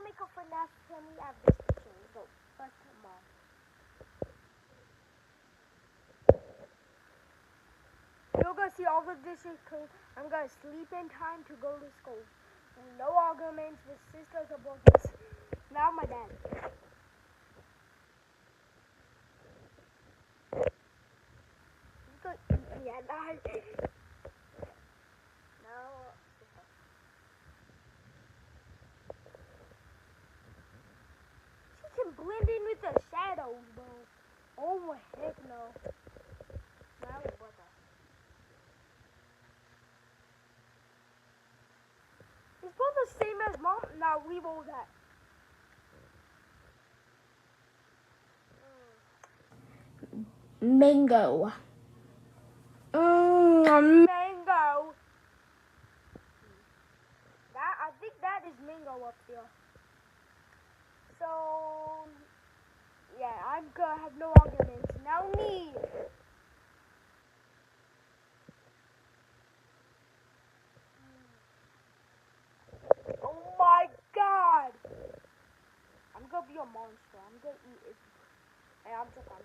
make a FNAF family have this picture. Let's go. First, mom. You're gonna see all the dishes clean. I'm gonna sleep in time to go to school. No arguments with sisters or brothers. Now my dad. He's gonna eat me at night. Now, she can blend in with the shadows, bro. Oh my heck no. Now what the? It's both the same as mom. Now leave all that. Mango. Mango. That I think that is mango up there. So yeah, I'm gonna have no arguments. Now me. Oh my god. I'm gonna be a monster. I'm gonna eat it. Hey, I'm joking.